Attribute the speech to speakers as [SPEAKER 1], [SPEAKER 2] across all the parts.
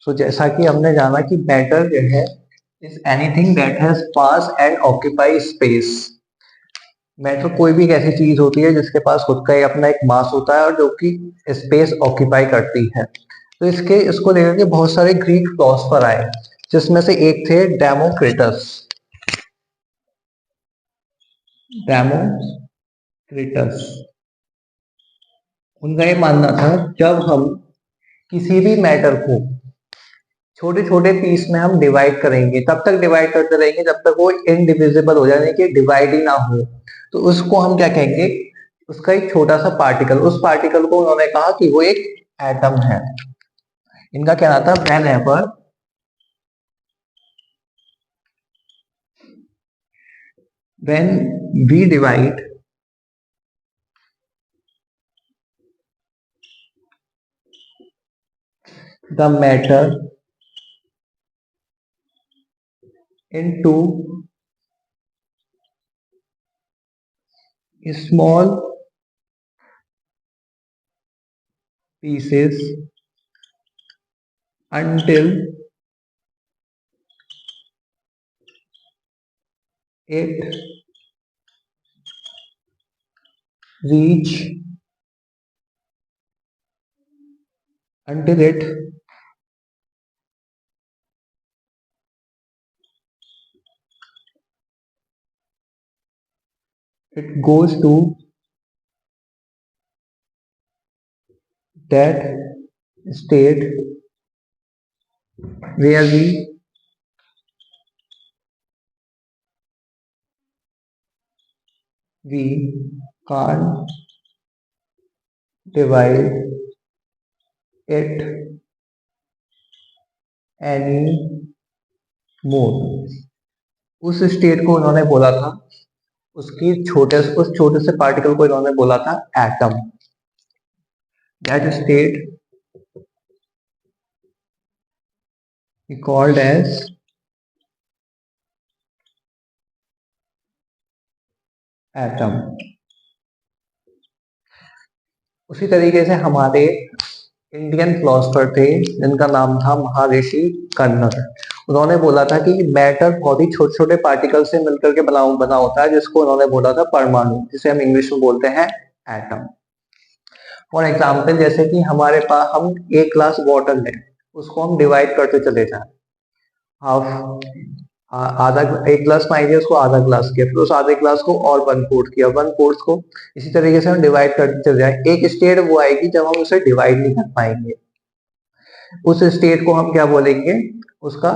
[SPEAKER 1] सो जैसा कि हमने जाना कि मैटर जो है is anything that has mass and occupy space. Matter कोई भी एक ऐसी चीज होती है जिसके पास खुद का ही अपना एक मास होता है और जो कि स्पेस ऑक्यूपाई करती है। तो इसको लेकर के बहुत सारे ग्रीक फिलोसफर आए, जिसमें से एक थे डेमोक्रिटस। डेमोक्रिटस, उनका ये मानना था जब हम किसी भी मैटर को छोटे छोटे पीस में हम डिवाइड करेंगे, तब तक डिवाइड करते रहेंगे जब तक वो इनडिविजिबल हो जाए, कि डिवाइड ही ना हो, तो उसको हम क्या कहेंगे, उसका एक छोटा सा पार्टिकल। उस पार्टिकल को उन्होंने कहा कि वो एक एटम है। इनका कहना था when we divide the matter into small pieces until it reach until it goes to that state where we can't divide it any more। उस स्टेट को उन्होंने बोला था, उस छोटे से पार्टिकल को इन्होंने बोला था atom. That state called as atom. उसी तरीके से हमारे इंडियन फिलोसफर थे जिनका नाम था महर्षि कन्नर। उन्होंने बोला था कि मैटर बहुत ही छोटे छोटे पार्टिकल से मिलकर के बना होता है, जिसको उन्होंने बोला था परमाणु, जिसे हम इंग्लिश में बोलते हैं एटम। फॉर एग्जाम्पल, जैसे कि हमारे पास हम एक ग्लास वाटर लें, उसको हम डिवाइड करते चले जाएं, हाफ, आधा, एक ग्लास पानी दिया उसको आधा ग्लास किया, फिर उस आधे ग्लास को और वन फोर्थ किया, वन फोर्थ को इसी तरीके से हम डिवाइड करते चले जाए। एक स्टेट वो आएगी जब हम उसे डिवाइड नहीं कर पाएंगे। उस स्टेट को हम क्या बोलेंगे, उसका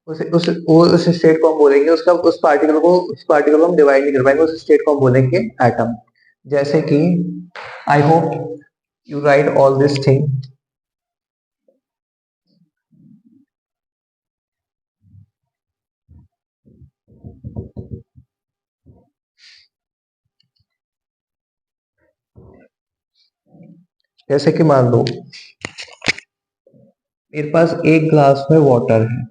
[SPEAKER 1] उस स्टेट को हम बोलेंगे, उसका उस पार्टिकल को हम डिवाइड नहीं कर पाएंगे, उस स्टेट को हम बोलेंगे एटम। जैसे कि I hope you right all this thing. जैसे कि मान लो मेरे पास एक ग्लास में वाटर है,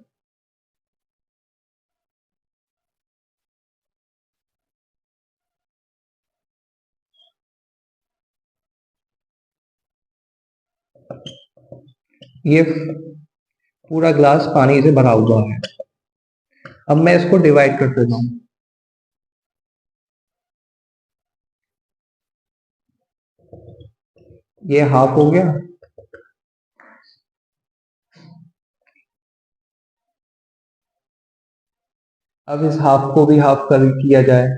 [SPEAKER 1] ये पूरा ग्लास पानी से भरा हुआ है। अब मैं इसको डिवाइड कर देता हूं, ये हाफ हो गया, अब इस हाफ को भी हाफ कर किया जाए,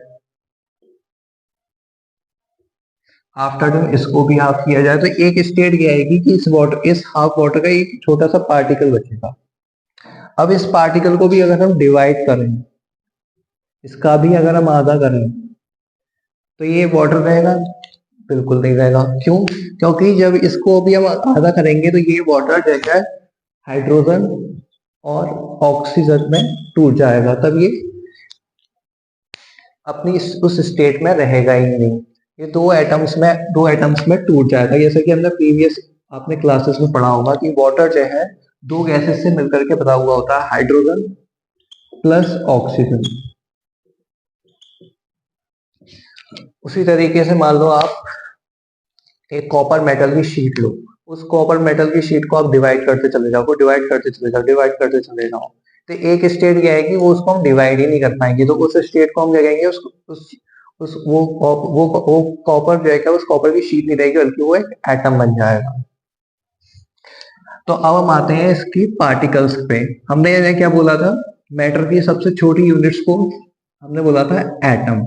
[SPEAKER 1] आफ्टर इसको भी हाफ किया जाए, तो एक स्टेट क्या आएगी कि इस हाफ वाटर का एक छोटा सा पार्टिकल बचेगा। अब इस पार्टिकल को भी अगर हम डिवाइड करें, इसका भी अगर हम आधा करें, तो ये वाटर रहेगा? बिल्कुल नहीं रहेगा। क्यों? क्योंकि जब इसको भी हम आधा करेंगे तो ये वाटर जगह हाइड्रोजन और ऑक्सीजन में टूट जाएगा, तब ये अपनी उस स्टेट में रहेगा ही नहीं, ये दो एटम्स में टूट जाएगा। जैसे कि हमने प्रीवियस आपने क्लासेस में पढ़ा होगा कि वाटर जो है दो गैसेस से मिलकर के बना हुआ होता है, हाइड्रोजन प्लस ऑक्सीजन। उसी तरीके से मान लो आप एक कॉपर मेटल की शीट लो, उस कॉपर मेटल की शीट को आप डिवाइड करते चले जाओ, डिवाइड करते चले जाओ, डिवाइड करते चले जाओ, तो एक स्टेट क्या है कि वो उसको हम डिवाइड ही नहीं कर पाएंगे, तो उस स्टेट को हम क्या कहेंगे, उस वो कॉपर जो है, उस कॉपर की शीट नहीं रहेगी बल्कि वो एक एटम बन जाएगा। तो अब हम आते हैं इसकी पार्टिकल्स पे। हमने ये क्या बोला था, मैटर की सबसे छोटी यूनिट्स को हमने बोला था एटम,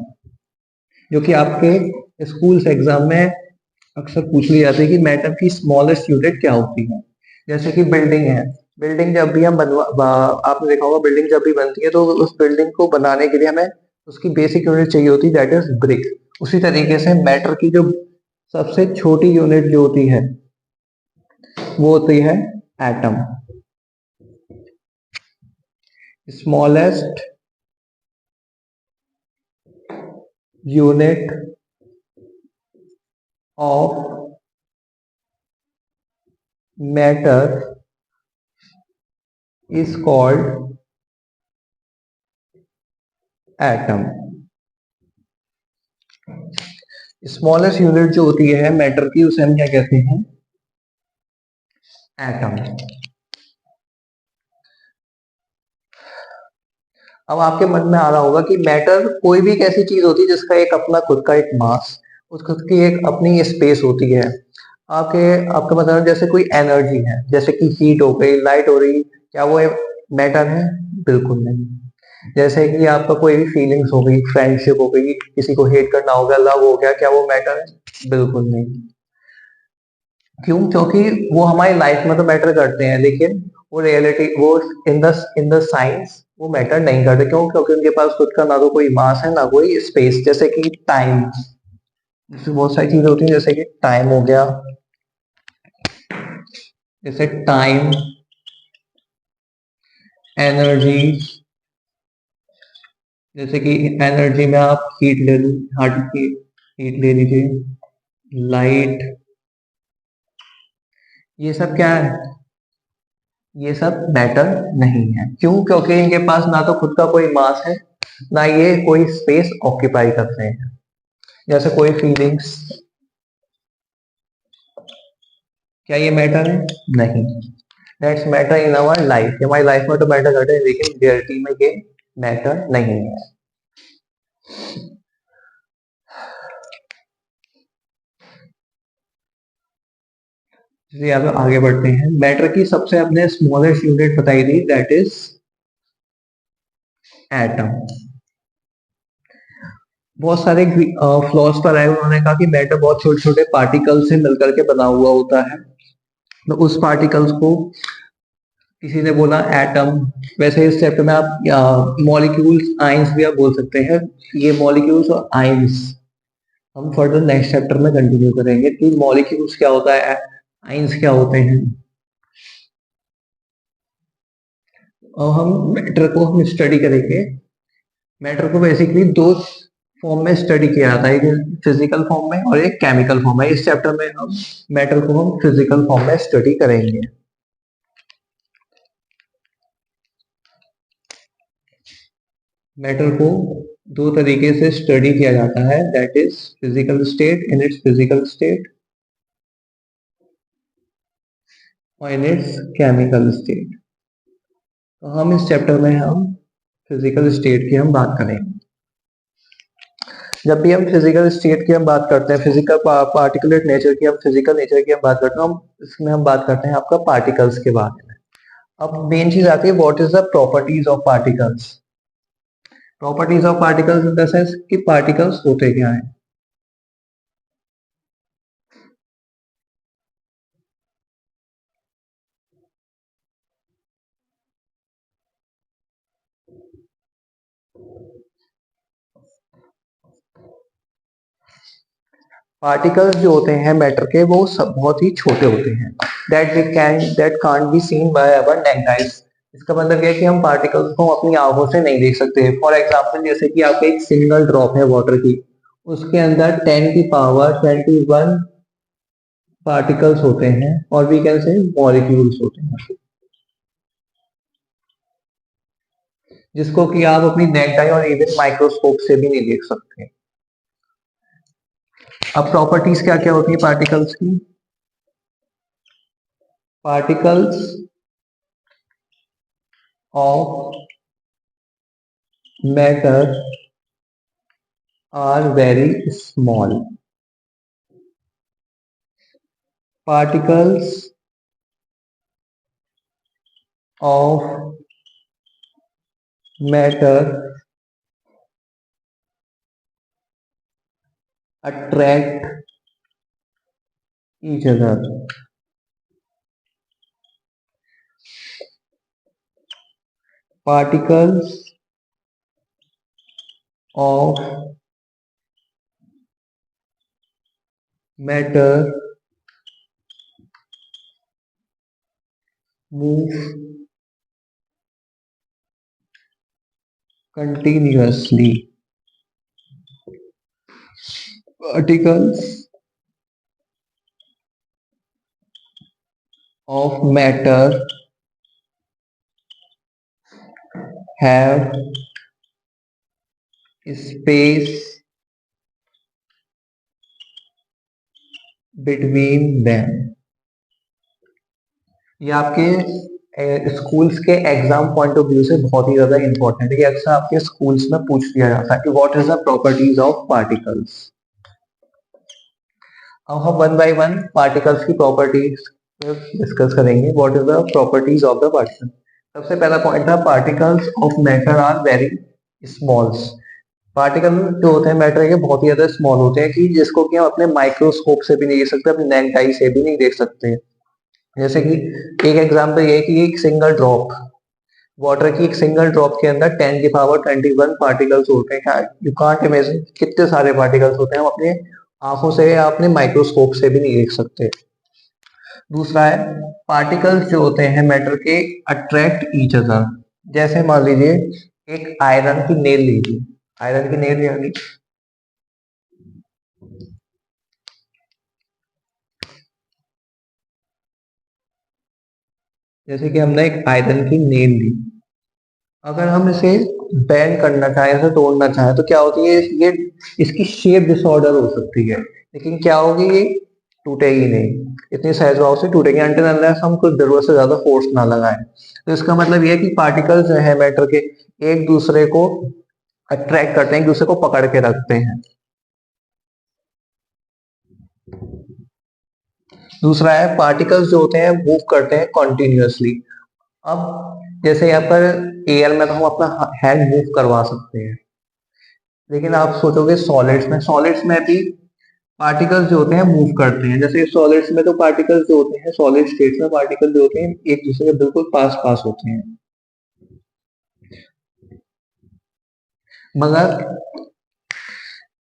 [SPEAKER 1] जो कि आपके स्कूल्स एग्जाम में अक्सर पूछ ली जाती है कि मैटर की स्मॉलेस्ट यूनिट क्या होती है। जैसे कि बिल्डिंग है, बिल्डिंग जब भी हम आपने देखा होगा बिल्डिंग जब भी बनती है तो उस बिल्डिंग को बनाने के लिए हमें उसकी बेसिक यूनिट चाहिए होती है, दैट इज ब्रिक। उसी तरीके से मैटर की जो सबसे छोटी यूनिट जो होती है वो होती है atom. Smallest unit of matter is called atom. Smallest unit जो होती है मैटर की उसे हम क्या कहते हैं, एटम। अब आपके मन में आ रहा होगा कि मैटर कोई भी एक ऐसी चीज होती है जिसका एक अपना खुद का एक मास, उस खुद की एक अपनी स्पेस होती है। आपके आपका मतलब जैसे कोई एनर्जी है, जैसे कि हीट हो गई, लाइट हो रही, क्या वो मैटर है? बिल्कुल नहीं। जैसे कि आपका कोई भी फीलिंग्स हो गई, फ्रेंडशिप हो गई, किसी को हेट करना हो गया, लव हो गया, क्या वो मैटर है? बिल्कुल नहीं। क्यों? क्योंकि वो हमारी लाइफ में तो मैटर करते हैं, लेकिन वो रियलिटी, वो इन द साइंस वो मैटर नहीं करते। क्यों? क्योंकि उनके पास खुद का ना तो कोई मास है ना कोई स्पेस। जैसे कि टाइम, जैसे बहुत सारी चीजें होती हैं, जैसे कि टाइम हो गया, जैसे टाइम, एनर्जी, जैसे कि एनर्जी में आप हीट ले लो, हीट ले लीजिए, लाइट, ये सब क्या है? ये सब मैटर नहीं है। क्यों? क्योंकि इनके पास ना तो खुद का कोई मास है, ना ये कोई स्पेस ऑक्यूपाई करते हैं। जैसे कोई फीलिंग्स, क्या ये मैटर है? नहीं। That's matter in our life, हमारी लाइफ में तो मैटर करते हैं, लेकिन रियलिटी में ये मैटर नहीं है। चलिए अब आगे बढ़ते हैं। मैटर की सबसे अपने स्मॉलेस्ट यूनिट बताई थी, दैट इज एटम। बहुत सारे फिलोसफर आए, उन्होंने कहा कि मैटर बहुत छोटे छोटे पार्टिकल से मिलकर के बना हुआ होता है। तो उस पार्टिकल्स को किसी ने बोला एटम। वैसे इस चैप्टर में आप मॉलिक्यूल्स, आइंस भी आप बोल सकते हैं। ये मॉलिक्यूल्स और आइंस हम फर्दर नेक्स्ट चैप्टर में कंटिन्यू करेंगे कि मॉलिक्यूल्स क्या होता है, आइंस क्या होते हैं। और हम मैटर को हम स्टडी करेंगे। मैटर को बेसिकली दो फॉर्म में स्टडी किया जाता है, एक फिजिकल फॉर्म में और एक केमिकल फॉर्म में। इस चैप्टर में हम मैटर को हम फिजिकल फॉर्म में स्टडी करेंगे। मैटर को दो तरीके से स्टडी किया जाता है, that is physical state, in its physical state, और इन इट्स केमिकल स्टेट। तो हम इस चैप्टर में हम फिजिकल स्टेट की हम बात करेंगे। जब भी हम फिजिकल स्टेट की हम बात करते हैं, फिजिकल पार्टिकुलेट नेचर की, हम फिजिकल नेचर की हम बात करते हैं, हम इसमें हम बात करते हैं आपका पार्टिकल्स के बारे में। अब मेन चीज आती है, what is the properties of particles. Properties of particles in the sense कि पार्टिकल्स होते क्या है। पार्टिकल्स जो होते हैं मैटर के, वो सब बहुत ही छोटे होते हैं, that can't be seen by our naked eyes. इसका मतलब यह है कि हम पार्टिकल्स को अपनी आंखों से नहीं देख सकते। फॉर एग्जांपल, जैसे कि आपका एक सिंगल ड्रॉप है वाटर की, उसके अंदर 10 की पावर 21 पार्टिकल्स होते हैं, और वी कैन से मॉलिक्यूल्स होते हैं, जिसको कि आप अपनी नेक्ड आई और इवन माइक्रोस्कोप से भी नहीं देख सकते। अब प्रॉपर्टीज क्या क्या होती है पार्टिकल्स की? Particles of matter are very small. Particles of matter attract each other। Particles of matter move continuously। Particles of matter have space between them। ये आपके स्कूल्स के एग्जाम पॉइंट ऑफ व्यू से बहुत ही ज्यादा इंपॉर्टेंट है कि अक्सर आपके स्कूल्स में पूछ लिया जाता है कि what is the properties of particles. अब हम वन बाय वन पार्टिकल्स की प्रॉपर्टीज डिस्कस करेंगे। What is the properties of the particle. सबसे पहला पॉइंट था particles of matter are very smalls. Particle जो होते हैं मैटर के बहुत ही ज्यादा स्मॉल होते हैं कि जिसको कि हम अपने माइक्रोस्कोप से भी नहीं देख सकते, अपने नेक्ड आई से भी नहीं देख सकते। जैसे कि एक एग्जांपल ये है कि एक सिंगल ड्रॉप वाटर की, एक सिंगल ड्रॉप के अंदर 10 की पावर 21 पार्टिकल्स होते हैं। यू कांट इमेजिन कितने सारे पार्टिकल्स होते हैं, हम अपने आंखों से या अपने माइक्रोस्कोप से भी नहीं देख सकते। दूसरा है पार्टिकल्स जो होते हैं मैटर के अट्रैक्ट ईच अदर। जैसे मान लीजिए एक आयरन की नेल लीजिए, आयरन की नेल यानी जैसे कि हमने एक आयरन की नेल ली, अगर हम इसे बैंड करना चाहें, इसे तोड़ना चाहें तो क्या होती है, ये इसकी शेप डिसऑर्डर हो सकती है, लेकिन क्या होगी ये टूटेगी नहीं, इतनी सहज भाव से टूटेगी अनटिल अनलेस हम कुछ जरूरत से ज्यादा फोर्स ना लगाएं। तो इसका मतलब ये है कि पार्टिकल्स जो है मैटर के एक दूसरे को अट्रैक्ट करते हैं, एक दूसरे को पकड़ के रखते हैं। दूसरा है पार्टिकल्स जो होते हैं मूव करते हैं कॉन्टिन्यूसली। अब जैसे यहाँ पर एयर में तो हम अपना हैंड मूव करवा सकते हैं, लेकिन आप सोचोगे सॉलिड्स में भी पार्टिकल्स जो होते हैं मूव करते हैं। जैसे सॉलिड्स में तो पार्टिकल्स जो होते हैं, सॉलिड स्टेट्स में पार्टिकल जो होते हैं एक दूसरे के बिल्कुल पास पास होते हैं, मगर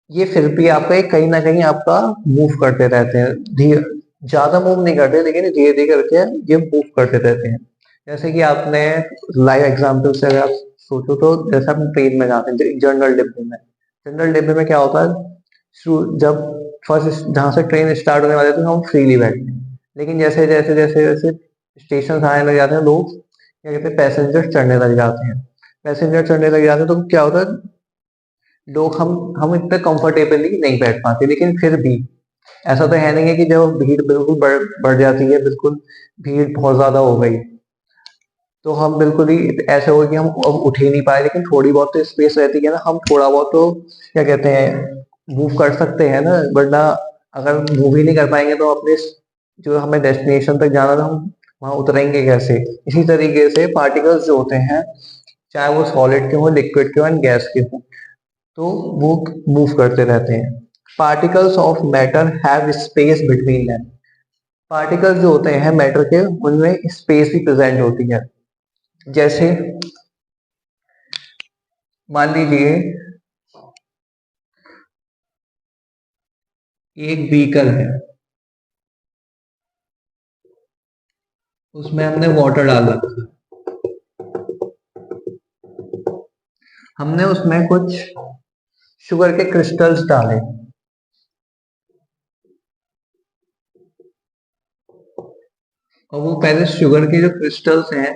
[SPEAKER 1] ये फिर भी आपका कहीं ना कहीं आपका मूव करते रहते हैं। धीरे ज्यादा मूव नहीं करते, लेकिन धीरे धीरे करके ये मूव करते रहते हैं। जैसे कि आपने लाइव एग्जांपल से अगर आप सोचो तो जैसे हम ट्रेन में जाते हैं जनरल डिब्बे में क्या होता है, जब फर्स्ट जहां से ट्रेन स्टार्ट होने वाले थे हम फ्रीली बैठते हैं, लेकिन जैसे जैसे जैसे जैसे स्टेशन आने लग जाते हैं लोग क्या कहते हैं पैसेंजर चढ़ने लग जाते हैं। पैसेंजर चढ़ने लग जाते हैं तो क्या होता है, लोग हम इतने कंफर्टेबली नहीं बैठ पाते। लेकिन फिर भी ऐसा तो है नहीं है कि जब भीड़ बिल्कुल बढ़ जाती है, बिल्कुल भीड़ बहुत ज्यादा हो गई तो हम बिल्कुल ही ऐसे हो कि हम अब उठ ही नहीं पाए, लेकिन थोड़ी बहुत तो स्पेस रहती है ना, हम थोड़ा बहुत तो क्या कहते हैं मूव कर सकते हैं ना। वरना अगर मूव ही नहीं कर पाएंगे तो अपने जो हमें डेस्टिनेशन तक जाना था हम वहां उतरेंगे कैसे। इसी तरीके से पार्टिकल्स जो होते हैं चाहे वो सॉलिड के हो, लिक्विड के हो एंड गैस के हो, तो वो मूव करते रहते हैं। Particles of matter have space between them. Particles जो होते हैं मैटर के उनमें स्पेस भी प्रेजेंट होती है। जैसे मान लीजिए एक बीकर है, उसमें हमने वाटर डाल रखा है, हमने उसमें कुछ शुगर के क्रिस्टल्स डाले, और वो पहले शुगर के जो क्रिस्टल्स हैं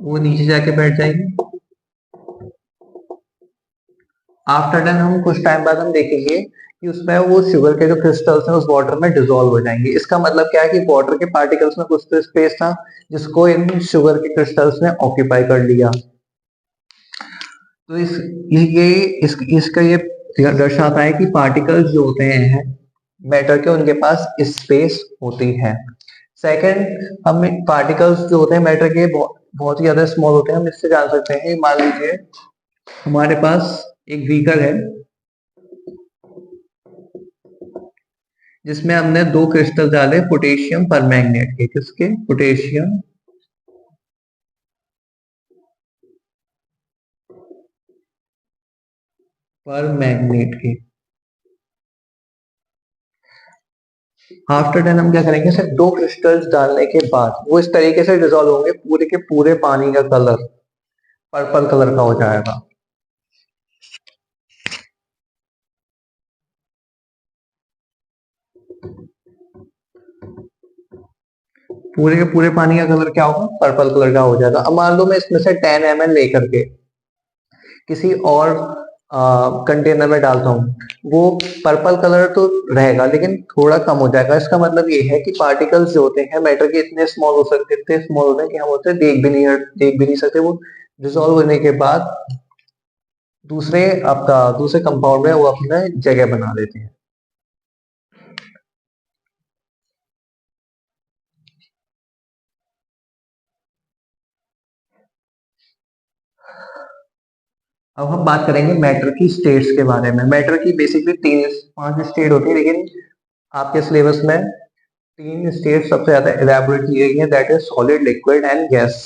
[SPEAKER 1] वो नीचे जाके बैठ जाएंगे। आफ्टर देन हम कुछ टाइम बाद हम देखेंगे कि उसमें वो शुगर के जो क्रिस्टल्स हैं उस वाटर में डिसॉल्व हो जाएंगे। इसका मतलब क्या है कि वाटर के पार्टिकल्स में कुछ तो स्पेस था जिसको इन शुगर के क्रिस्टल्स ने ऑक्यूपाई कर लिया। तो इसका ये दर्शाता है कि पार्टिकल्स जो होते हैं मैटर के, उनके पास स्पेस होती है। सेकंड, हम पार्टिकल्स जो होते हैं मैटर के बहुत ही ज्यादा स्मॉल होते हैं। हम इससे जान सकते हैं, मान लीजिए हमारे पास एक बीकर है जिसमें हमने दो क्रिस्टल डाले पोटेशियम परमैंगनेट के। किसके? पोटेशियम परमैंगनेट के। आफ्टर देन हम क्या करेंगे, सिर्फ दो क्रिस्टल्स डालने के बाद वो इस तरीके से डिसॉल्व होंगे, पूरे के पूरे पानी का कलर पर्पल कलर का हो जाएगा। पूरे के पूरे पानी का कलर क्या होगा? पर्पल कलर का हो जाएगा। अब मान लो मैं इसमें से 10 ml लेकर के किसी और कंटेनर में डालता हूँ, वो पर्पल कलर तो रहेगा लेकिन थोड़ा कम हो जाएगा। इसका मतलब ये है कि पार्टिकल्स जो होते हैं मैटर के इतने स्मॉल हो सकते, इतने स्मॉल होते हैं कि हम होते हैं देख भी नहीं सकते। वो डिसॉल्व होने के बाद दूसरे कंपाउंड में वो अपने जगह बना लेते हैं। अब हम बात करेंगे मैटर की स्टेट्स के बारे में। मैटर की बेसिकली 5 स्टेट होती है, लेकिन आपके सिलेबस में 3 स्टेट सबसे ज्यादा इलेबोरेट की गई है, that is solid, liquid and gas.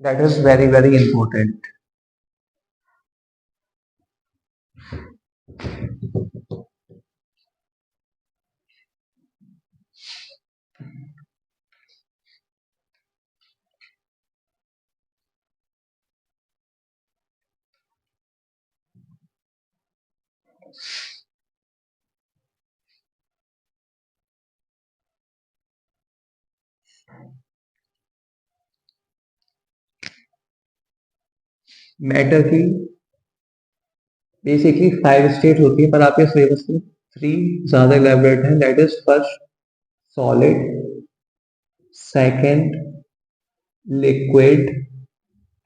[SPEAKER 1] That is very very important. Matter की बेसिकली 5 स्टेट होती है, पर आपके सिलेबस में 3 ज्यादा इलेबोरेट है, that is first solid, second liquid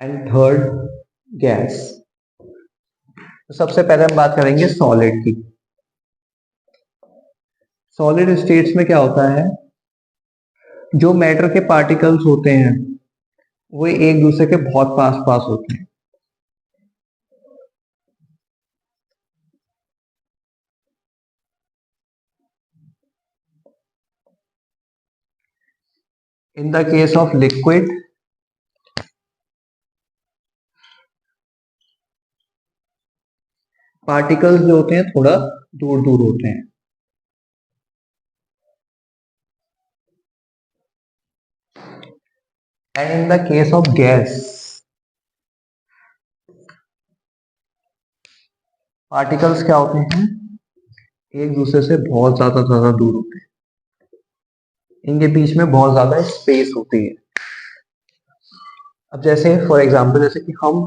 [SPEAKER 1] and third gas. तो सबसे पहले हम बात करेंगे सॉलिड की। सॉलिड स्टेट्स में क्या होता है, जो मैटर के पार्टिकल्स होते हैं वो एक दूसरे के बहुत पास पास होते हैं। In the case of liquid, particles जो होते हैं थोड़ा दूर दूर होते हैं। And in the case of gas, particles क्या होते हैं, एक दूसरे से बहुत ज्यादा दूर होते हैं। इनके बीच में बहुत ज्यादा स्पेस होती है। अब जैसे फॉर एग्जांपल, जैसे कि हम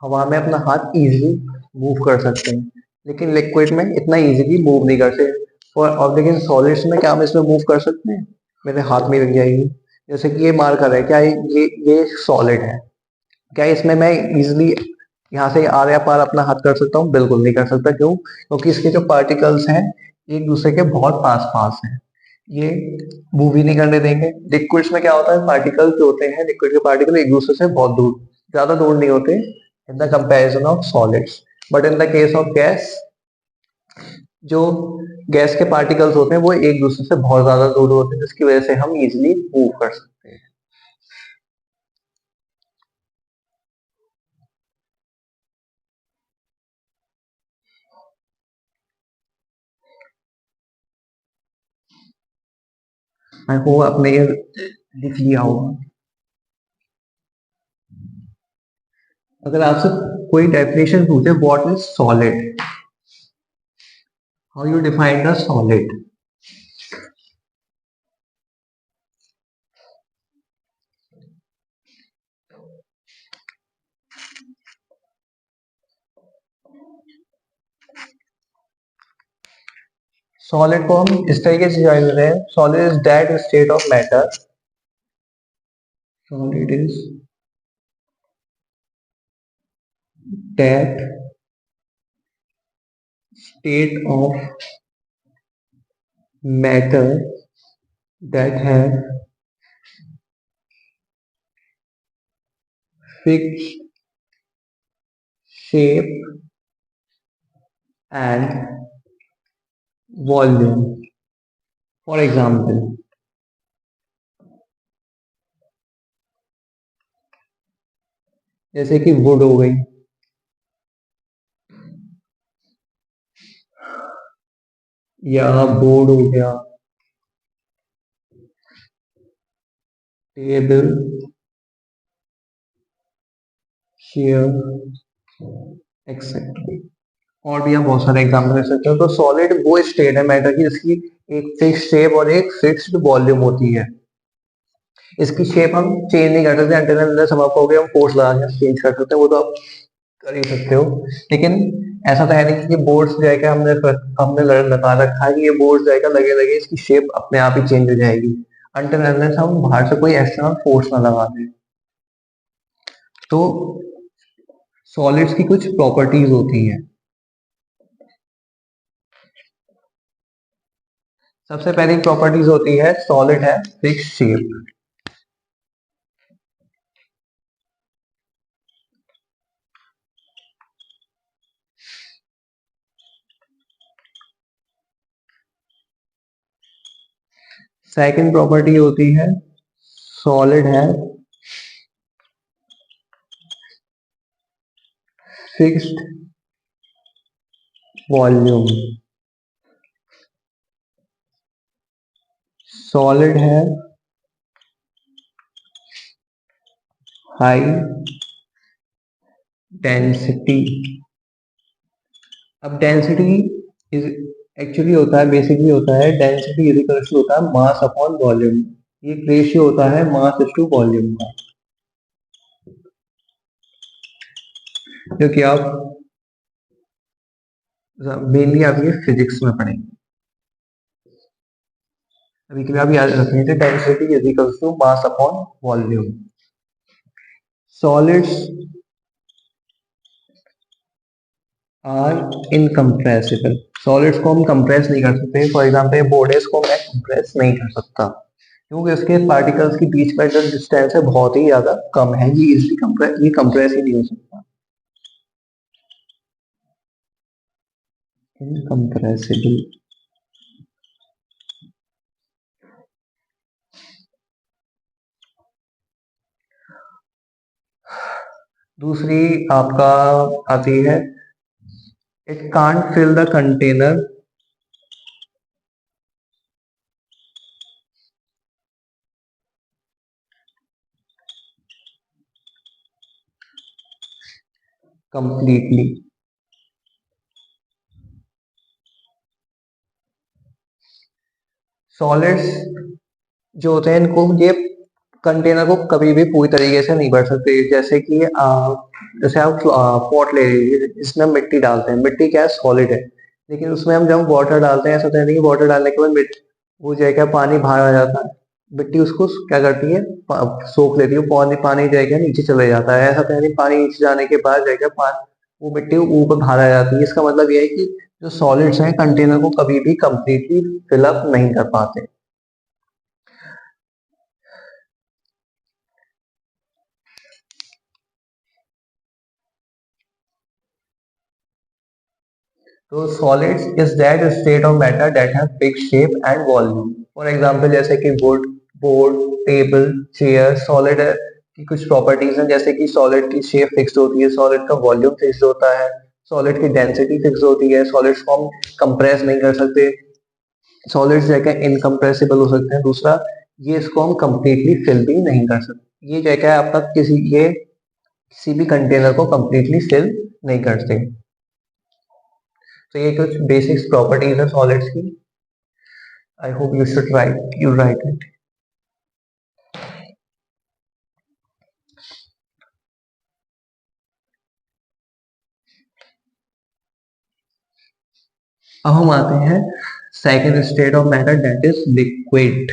[SPEAKER 1] हवा में अपना हाथ इजीली मूव कर सकते हैं, लेकिन लिक्विड में इतना इजीली मूव नहीं कर सकते। और लेकिन सॉलिड्स में क्या हम इसमें मूव कर सकते हैं? मेरे हाथ में लग जाएगी। जैसे कि ये मार्कर है, क्या ये सॉलिड है, क्या इसमें मैं इजिली यहाँ से आर या पार अपना हाथ कर सकता हूँ? बिल्कुल नहीं कर सकता। क्यों? क्योंकि इसके जो पार्टिकल्स हैं एक दूसरे के बहुत पास पास हैं, ये मूव ही नहीं करने देंगे। लिक्विड्स में क्या होता है, पार्टिकल्स जो होते हैं, लिक्विड के पार्टिकल एक दूसरे से बहुत दूर, ज्यादा दूर नहीं होते in the comparison of solids. But in the case of gas, जो गैस के पार्टिकल्स होते हैं वो एक दूसरे से बहुत ज्यादा दूर होते हैं, जिसकी वजह से हम इजिली मूव कर सकते हैं। आई होप आपने ये लिख लिया होगा। अगर आपसे कोई डेफिनेशन पूछे what is solid, how you define the solid, solid को हम इस तरीके से जान रहे हैं, solid is that state of matter, solid is that state of matter that have fixed shape and volume. For example, जैसे कि वुड हो गई, या बोर्ड हो गया, टेबल, चेयर, एक्सेट्रा। और भी आप बहुत सारे एग्जाम्पल दे सकते हो। तो सॉलिड वो स्टेट है मैटर की जिसकी एक फिक्स शेप और एक फिक्स्ड वॉल्यूम होती है। इसकी शेप हम चेंज नहीं कर सकते, अंटिल हम कहोगे हम फोर्स लगा के चेंज कर सकते हैं, वो तो आप कर ही सकते हो। लेकिन ऐसा तो है नहीं कि बोर्ड्स जो है कि हमने हमने लगा रखा है कि ये बोर्ड जो है लगे लगे इसकी शेप अपने आप ही चेंज हो जाएगी, अंटिल हम बाहर से कोई एक्सटर्नल फोर्स ना लगा दें। तो सॉलिड्स की कुछ प्रॉपर्टीज होती हैं। सबसे पहली प्रॉपर्टीज होती है सॉलिड है फिक्स शेप। सेकंड प्रॉपर्टी होती है सॉलिड है फिक्स्ड वॉल्यूम। सॉलिड है हाई डेंसिटी। अब डेंसिटी इज एक्चुअली होता है, बेसिकली होता है डेंसिटी इज इक्वल टू होता है मास अपॉन वॉल्यूम। ये रेशियो होता है मास इज टू वॉल्यूम का, जो कि आप मेनली आप ये फिजिक्स में पढ़ेंगे। अभी के लिए आप याद रखेंगे कि density is equal to mass upon volume. Solids are incompressible. Solids को हम कंप्रेस नहीं कर सकते। फॉर एग्जाम्पल बोर्ड है, इसको मैं कंप्रेस नहीं कर सकता क्योंकि इसके पार्टिकल्स के बीच का जो डिस्टेंस है बहुत ही ज्यादा कम है, ये इजिली कंप्रेस ही नहीं हो सकता। इनकम्प्रेसिबल। दूसरी आपका आती है it can't fill the container completely. Solids जो होते हैं इनको ये कंटेनर को कभी भी पूरी तरीके से नहीं भर सकते। जैसे कि जैसे आप पॉट ले लीजिए, इसमें हम मिट्टी डालते हैं, मिट्टी क्या है सॉलिड है, लेकिन उसमें हम जब वाटर डालते हैं ऐसा तो नहीं कि वाटर डालने के बाद वो जो है क्या पानी बाहर आ जाता है, मिट्टी उसको क्या करती है सोख लेती है, पानी पानी जो है क्या नीचे चले जाता है। ऐसा तो नहीं पानी नीचे जाने के बाद जो है क्या वो मिट्टी ऊपर बाहर आ जाती है। इसका मतलब यह है कि जो सॉलिड्स हैं कंटेनर को कभी भी कंप्लीटली फिलअप नहीं कर पाते। तो solids is that state of matter that have fixed shape and volume. For example जैसे कि would, board, table, chair solid की कुछ प्रॉपर्टीज हैं, जैसे कि सॉलिड की शेप फिक्स्ड होती है, सॉलिड का वॉल्यूम फिक्स्ड होता है, सॉलिड की डेंसिटी फिक्स्ड होती है, सॉलिड्स को हम कंप्रेस नहीं कर सकते, सॉलिड्स जगह इनकम्प्रेसिबल हो सकते हैं। दूसरा ये इसको हम कंप्लीटली फिल भी नहीं कर सकते, ये जगह आपका किसी भी कंटेनर को कंप्लीटली फिल नहीं करते। तो ये कुछ बेसिक्स प्रॉपर्टीज है सॉलिड्स की। I hope you should write it. अब हम आते हैं second state of matter that is liquid.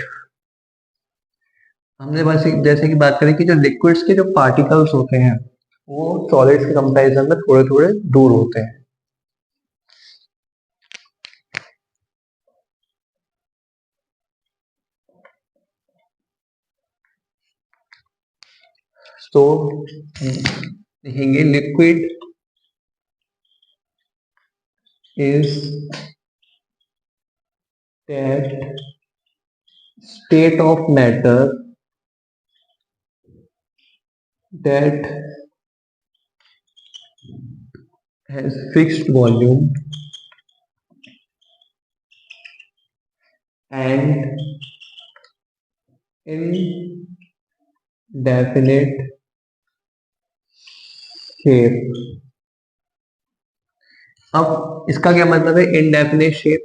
[SPEAKER 1] हमने बस जैसे कि बात करें कि जो लिक्विड्स के जो पार्टिकल्स होते हैं वो सॉलिड्स के कंपैरिजन में थोड़े थोड़े दूर होते हैं। तो लिखेंगे liquid is that state of matter that has fixed volume and indefinite shape। अब इसका क्या मतलब है इनडेफिनेट शेप?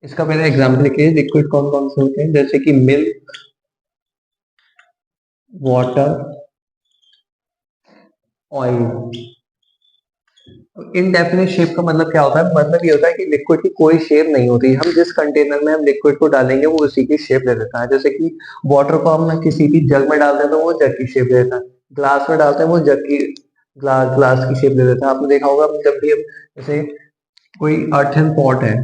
[SPEAKER 1] इसका पहले एग्जांपल लिखिए, लिक्विड कौन कौन से होते हैं, जैसे कि milk, water, oil. Indefinite shape का मतलब क्या होता है? मतलब ये होता है कि लिक्विड की कोई शेप नहीं होती, हम जिस कंटेनर में हम लिक्विड को डालेंगे वो उसी की शेप ले लेता है। जैसे कि वाटर को हम किसी भी जग में डालते हैं तो वो जग की शेप ले लेता है, ग्लास में डालते हैं वो जग की ग्लास की शेप ले लेता है। आपने देखा होगा जब भी हम जैसे कोई अर्थन पॉट है,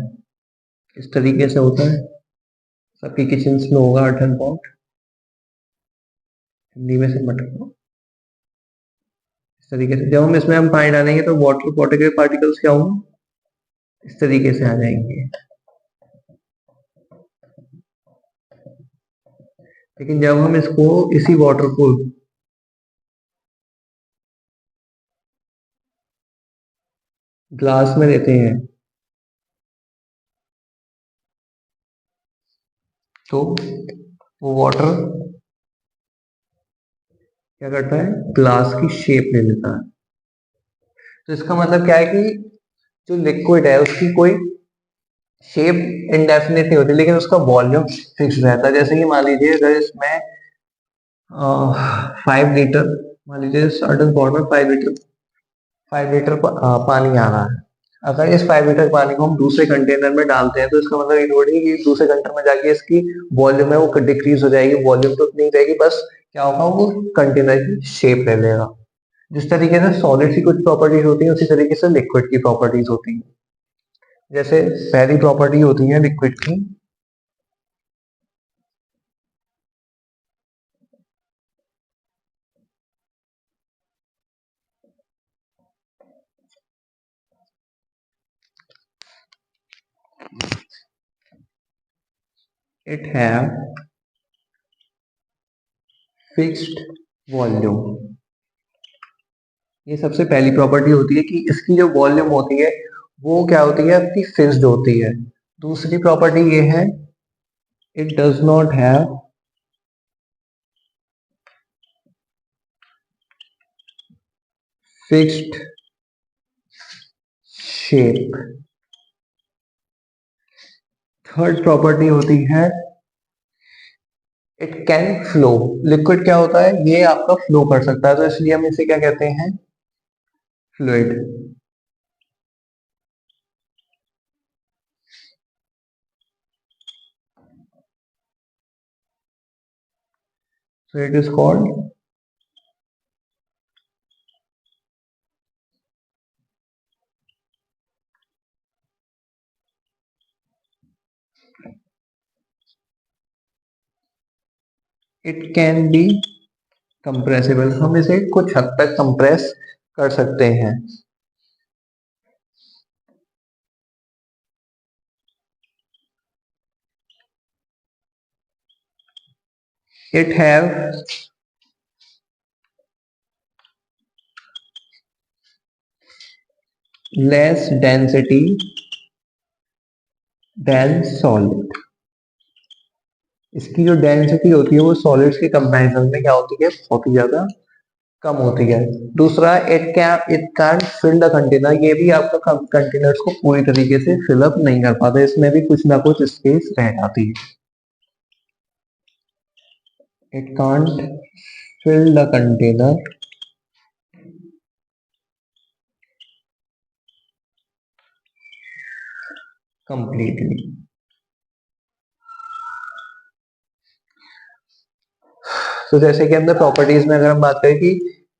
[SPEAKER 1] इस तरीके से होता है, सबकी किचन में होगा अर्थन पॉट, हिंदी में से मटका। इस तरीके से जब हम पानी डालेंगे तो वाटर के पार्टिकल्स क्या होंगे, इस तरीके से आ जाएंगे। लेकिन जब हम इसको इसी वाटर को ग्लास में लेते हैं तो वो वाटर क्या करता है, ग्लास की शेप ले लेता है। तो इसका मतलब क्या है कि जो लिक्विड है उसकी कोई शेप इंडेफिनिट नहीं होती, लेकिन उसका वॉल्यूम फिक्स रहता है। जैसे कि मान लीजिए अगर इसमें 5 लीटर, मान लीजिए सर्टेन पॉट में 5 लीटर 5 लीटर पानी आ रहा है। अगर इस 5 लीटर पानी को हम दूसरे कंटेनर में डालते हैं तो इसका मतलब ये थोड़ी कि दूसरे कंटेनर में जाके इसकी वॉल्यूम है वो डिक्रीज हो जाएगी, वॉल्यूम तो नहीं रहेगी, बस क्या होगा वो कंटेनर की शेप ले लेगा। जिस तरीके से सॉलिड की कुछ प्रॉपर्टीज होती है उसी तरीके से लिक्विड की प्रॉपर्टीज होती है। जैसे पहली प्रॉपर्टी होती है लिक्विड की, इट हैव फिक्स्ड वॉल्यूम। ये सबसे पहली प्रॉपर्टी होती है कि इसकी जो वॉल्यूम होती है वो क्या होती है, आपकी फिक्स्ड होती है। दूसरी प्रॉपर्टी ये है, it does not have fixed shape. Third property होती है इट कैन फ्लो। लिक्विड क्या होता है, ये आपका फ्लो कर सकता है, तो इसलिए हम इसे क्या कहते हैं, fluid. So it is called it can be compressible। हम इसे कुछ हद तक कंप्रेस कर सकते हैं। It have less density than solid। इसकी जो डेंसिटी होती है वो सॉलिड्स के कंपैरिजन में क्या होती है, बहुत ही ज्यादा कम होती है। दूसरा, it can fill the container. ये भी आपका कंटेनर्स को पूरी तरीके से फिलअप नहीं कर पाता, इसमें भी कुछ ना कुछ स्पेस रह जाती है। It can't fill the container completely। तो जैसे कि हमने प्रॉपर्टीज में अगर हम बात करें कि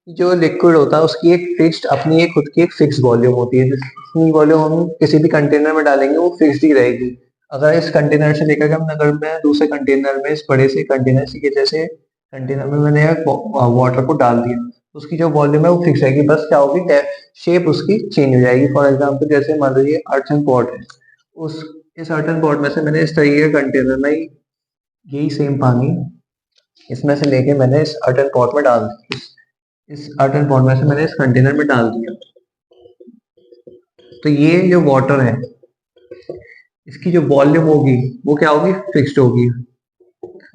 [SPEAKER 1] जो लिक्विड होता है उसकी एक फिक्स्ड अपनी एक खुद की एक फिक्स वॉल्यूम होती है, जितनी वॉल्यूम हम किसी भी कंटेनर में डालेंगे वो फिक्स्ड ही रहेगी। अगर इस कंटेनर से लेकर के हम अगर मैं दूसरे कंटेनर में इस बड़े से कंटेनर के जैसे कंटेनर में मैंने वाटर को डाल दिया तो उसकी जो वॉल्यूम है वो फिक्स रहेगी, बस क्या होगी शेप उसकी चेंज हो जाएगी। फॉर एग्जाम्पल जैसे मान लीजिए अर्टन पॉट है, उस इस अर्टन पॉट में से मैंने इस तरीके के कंटेनर में यही सेम पानी इसमें से लेके मैंने इस अर्टन पॉट में डाल दिया, इस अर्टन पॉट में से मैंने इस कंटेनर में डाल दिया। तो ये जो वाटर है इसकी जो वॉल्यूम होगी वो क्या होगी, फिक्स्ड होगी।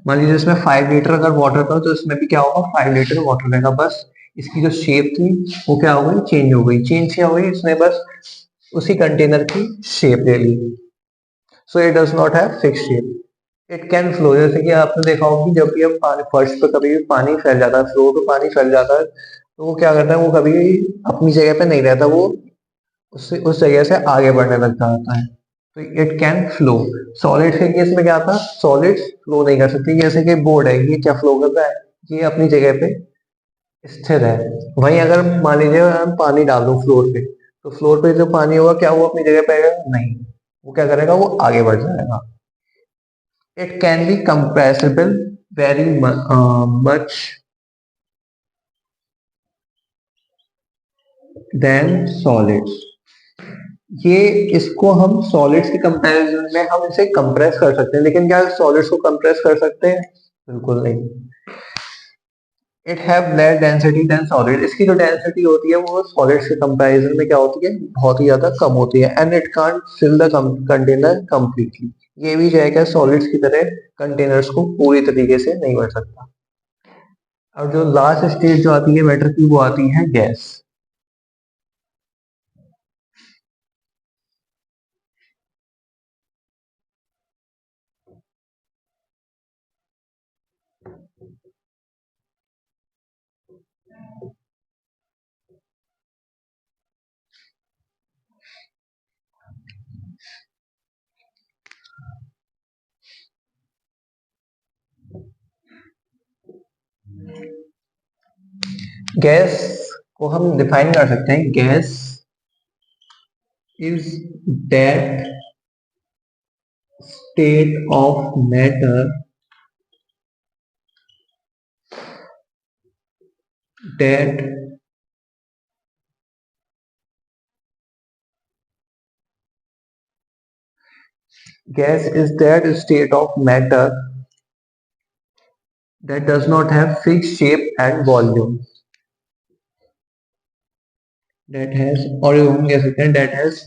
[SPEAKER 1] मान लीजिए इसमें 5 लीटर अगर वाटर था तो इसमें भी क्या होगा, 5 लीटर वाटर रहेगा। बस इसकी जो शेप थी वो क्या हो गई, चेंज हो गई। चेंज क्या हो गई, इसने बस उसी कंटेनर की शेप ले ली। So it does not have fixed shape. It can flow, जैसे कि आपने देखा होगा कि जब भी हम पानी फर्श पे कभी भी पानी फैल जाता है, फ्लोर पे पानी फैल जाता है, तो वो क्या करता है, वो कभी अपनी जगह पे नहीं रहता, वो उससे उस जगह से आगे बढ़ने लग जाता है। तो इट कैन फ्लो। सॉलिड के केस में क्या था, सॉलिड फ्लो नहीं कर सकती। जैसे कि बोर्ड है, ये क्या फ्लो करता है, ये अपनी जगह पे स्थिर है। वहीं अगर मान लीजिए हम पानी डाल दो फ्लोर पे, तो फ्लोर पे जो पानी होगा क्या वो अपनी जगह पे आएगा, नहीं, वो क्या करेगा, वो आगे बढ़ जाएगा। It can be compressible very much than solids। ये इसको हम सॉलिड्स के कंपैरिजन में हम इसे कंप्रेस कर सकते हैं, लेकिन क्या सॉलिड्स को कंप्रेस कर सकते हैं, बिल्कुल नहीं। It have less density than solid, इसकी जो डेंसिटी होती है वो सॉलिड्स के कंपैरिजन में क्या होती है, बहुत ही ज्यादा कम होती है। And it can't fill the container completely, ये भी जो है क्या सॉलिड्स की तरह कंटेनर्स को पूरी तरीके से नहीं भर सकता। और जो लास्ट स्टेज जो आती है मैटर की वो आती है गैस। गैस को हम डिफाइन कर सकते हैं, gas is that state of matter that gas is that state of matter that does not have fixed shape and volume, that has, और हम कह सकते हैं that has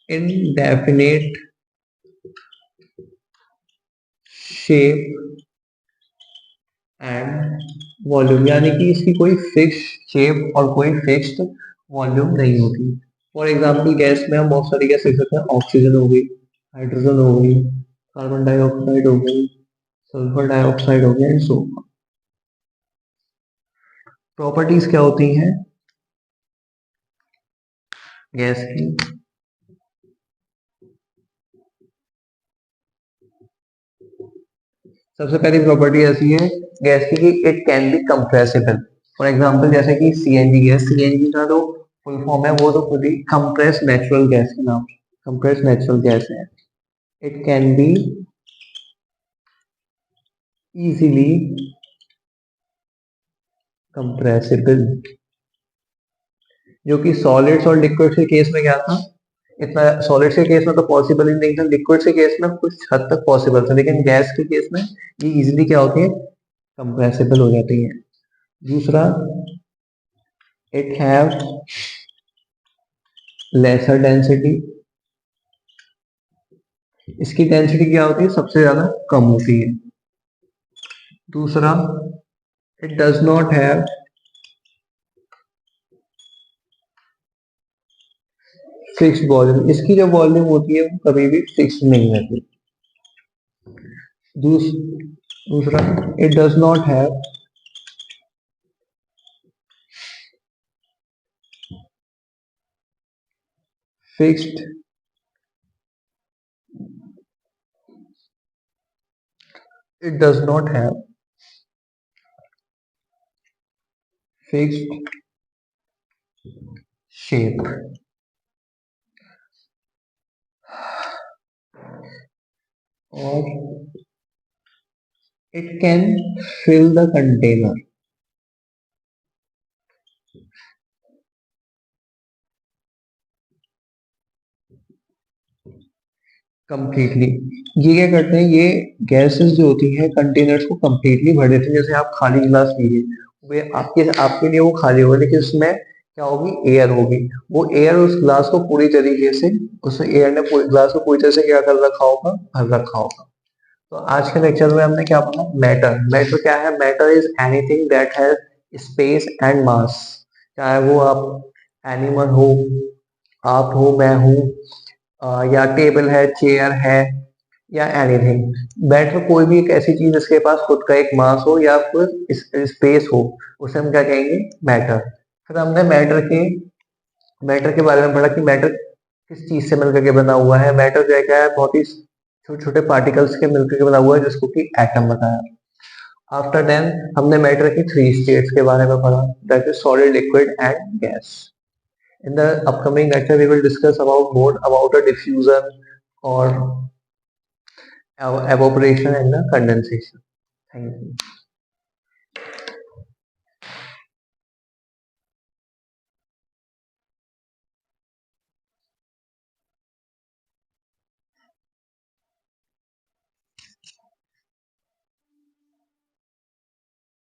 [SPEAKER 1] indefinite shape and volume, यानी कि इसकी कोई फिक्स शेप और कोई फिक्स्ड वॉल्यूम नहीं होती। फॉर एग्जाम्पल गैस में हम बहुत सारी गैस लिख सकते हैं, ऑक्सीजन हो गई, हाइड्रोजन हो गई, कार्बन डाइऑक्साइड हो गई, सल्फर डाइऑक्साइड हो गया, एंड सो। प्रॉपर्टीज क्या होती हैं गैस की, सबसे पहली प्रॉपर्टी ऐसी है गैस की कि it can be compressible. For example जैसे कि सीएनजी गैस, सीएनजी का जो फुल फॉर्म है वो तो खुद ही कंप्रेस नेचुरल गैस के नाम, कंप्रेस नेचुरल गैस है। It can be easily compressible, जो कि सॉलिड्स और लिक्विड के केस में क्या था, इतना सॉलिड्स के केस में तो पॉसिबल ही नहीं था, लिक्विड के केस में कुछ हद तक पॉसिबल था, लेकिन गैस के केस में ये इजीली क्या होती है, कंप्रेसिबल हो जाती है। दूसरा, इट हैव लेसर डेंसिटी, इसकी डेंसिटी क्या होती है, सबसे ज्यादा कम होती है। दूसरा, it does not have fixed volume, इसकी जो वॉल्यूम होती है वो कभी भी फिक्स नहीं रहती। दूसरा, it does not have fixed, it does not have fixed shape और it can fill the container completely. ये क्या करते हैं, ये गैसेस जो होती हैं कंटेनर्स को कंप्लीटली भर देते हैं। जैसे आप खाली गिलास लीजिए, वे आपके आपके लिए वो खाली होगा, लेकिन उसमें क्या होगी, एयर होगी। वो एयर उस ग्लास को पूरी तरीके से, उस एयर ने पूरे ग्लास को पूरी तरह से क्या कर रखा होगा, भर रखा होगा। तो आज के लेक्चर में हमने क्या पढ़ा, मैटर। मैटर क्या है, matter is anything that has space and mass. चाहे वो आप एनिमल हो, आप हो, मैं हूँ, या टेबल है, चेयर है, या एनीथिंग। मैटर कोई भी एक ऐसी चीज जिसके पास खुद का एक मास हो या फिर स्पेस हो, उसे हम क्या कहेंगे, मैटर। फिर हमने मैटर के बारे में पढ़ा कि मैटर किस चीज से मिलकर के बना हुआ है। मैटर जो है क्या है, बहुत ही छोटे छोटे पार्टिकल्स के मिलकर के बना हुआ है, जिसको कि एटम बताया। आफ्टर देन हमने मैटर की थ्री स्टेट्स के बारे में पढ़ा, that is solid, liquid and gas. In the upcoming lecture, we will discuss about more about a diffusion or evaporation and the condensation. Thank you.